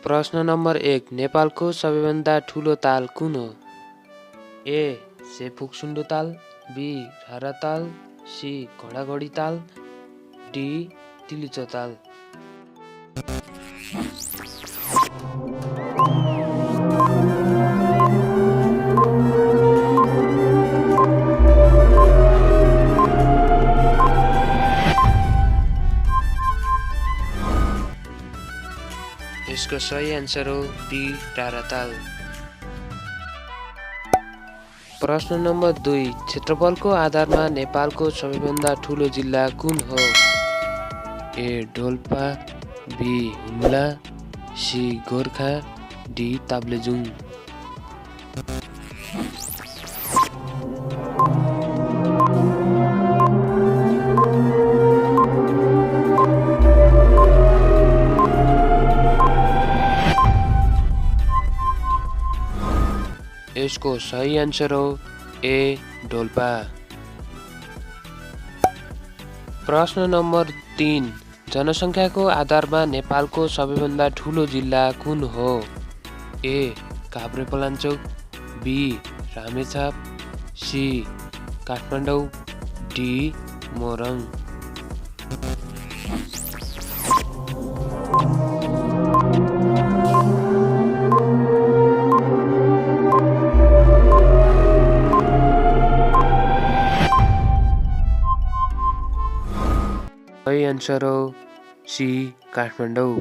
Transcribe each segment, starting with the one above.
प्रश्न नम्बर 1 नेपालको सबैभन्दा ठुलो ताल कुन हो? ए. सेपुक्सुन्डो ताल, बी. रारा ताल, सी. घोडाघोडी ताल, डी. तिलिचो ताल। यसको सही आन्सर हो बी. रारा ताल। प्रश्न नम्बर 2 क्षेत्रफलको आधारमा नेपालको सबैभन्दा ठुलो जिल्ला कुन हो? A. Dolpa, B. Humla, C. Gorkha, D. Taplejung. यसको सही आन्सर हो ए. डोल्पा। प्रश्न नम्बर 3 जनसङ्ख्याको आधारमा नेपालको सबैभन्दा ठुलो जिल्ला कुन हो? A. Kavrepalanchok, B. Ramechhap, C. Kathmandu, D. Morang. सही आन्सर हो सी. काठमाडौँ।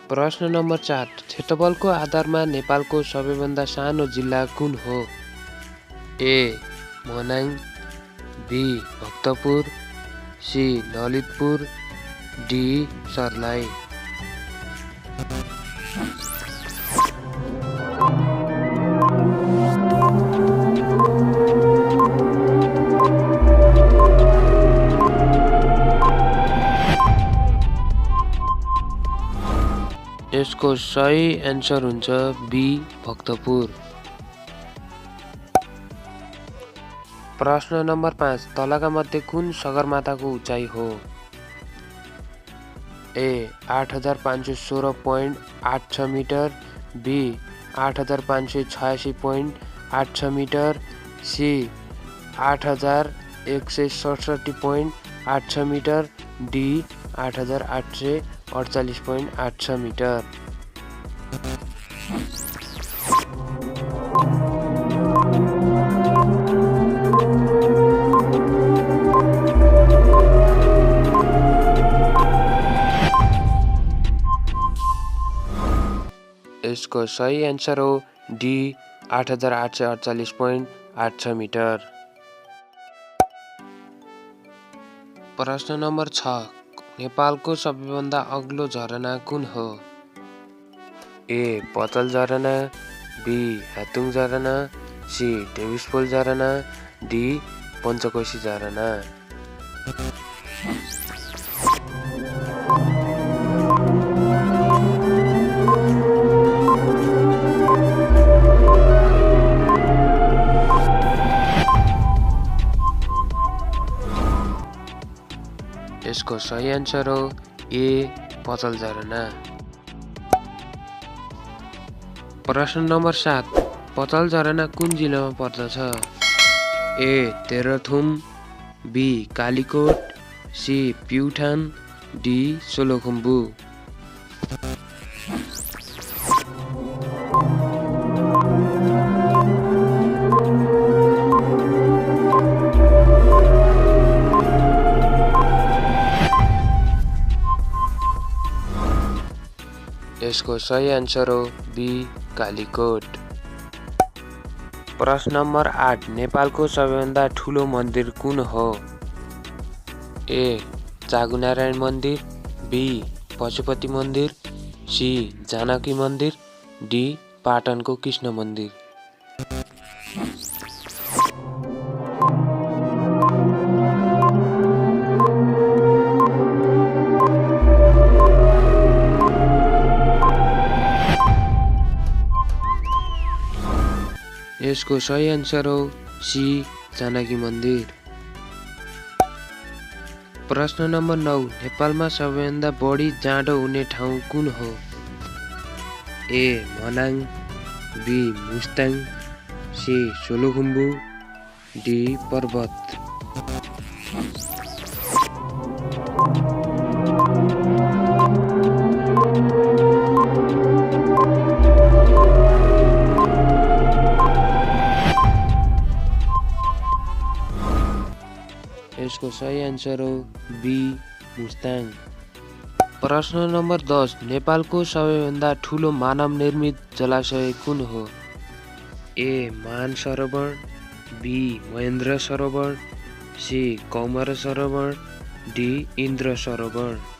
प्रश्न नम्बर 4 क्षेत्रफलको आधारमा नेपालको सबैभन्दा सानो जिल्ला कुन हो? A. Manang, B. Bhaktapur, C. Lalitpur, D. Sarlahi. यसको सही आन्सर हुन्छ बी. भक्तपुर। प्रश्न नम्बर 5 तलका मध्ये कुन सगरमाथाको उचाइ हो? A. 8516.86 metre, B. 8586.86 metre, C. 8167.86 metre, D. 8848.86 metre. यसको सही आन्सर हो डी. 8848.86 मिटर। प्रश्न नम्बर 6 नेपालको सबैभन्दा अग्लो झरना कुन हो? ए. पतल झरना, बी. हातुङ झरना, सी. डेभिसफुल झरना, डी. पञ्चकोशी झरना। यसको सही आन्सर हो ए. पतल झरना। प्रश्न नम्बर 7 पतल झरना कुन जिल्लामा पर्दछ? A. Terhathum, B. Kalikot, C. Pyuthan, D. Solukhumbu. यसको सही आन्सर हो बी. कालीकोट। प्रश्न नम्बर 8 नेपालको सबैभन्दा ठुलो मन्दिर कुन हो? ए. चागुनारायण मन्दिर, बी. पशुपति मन्दिर, सी. जानकी मन्दिर, डी. पाटनको कृष्ण मन्दिर। यसको सही आन्सर हो सी. जानकी मन्दिर। प्रश्न नम्बर 9 नेपालमा सबैभन्दा बढी जाडो हुने ठाउँ कुन हो? A Manang, B Mustang, C Solukhumbu, D Parbat. यसको सही आन्सर हो बी मुस्ताङ। प्रश्न नम्बर 10 नेपालको सबैभन्दा ठुलो मानव निर्मित जलाशय कुन हो? A Man Sarovar, B Mahendra Sarovar, C Kaumar Sarovar, D Indra Sarovar.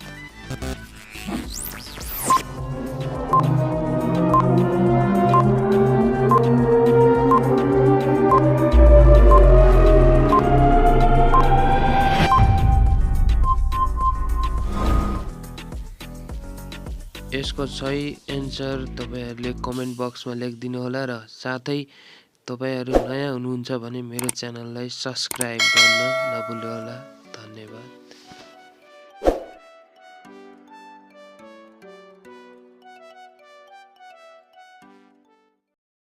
यसको सही एन्सर तपाईहरुले कमेन्ट बक्समा लेखिदिनु होला र साथै तपाईहरु नयाँ हुनुहुन्छ भने मेरो च्यानललाई सब्स्क्राइब गर्न नभुल्नु होला। धन्यवाद।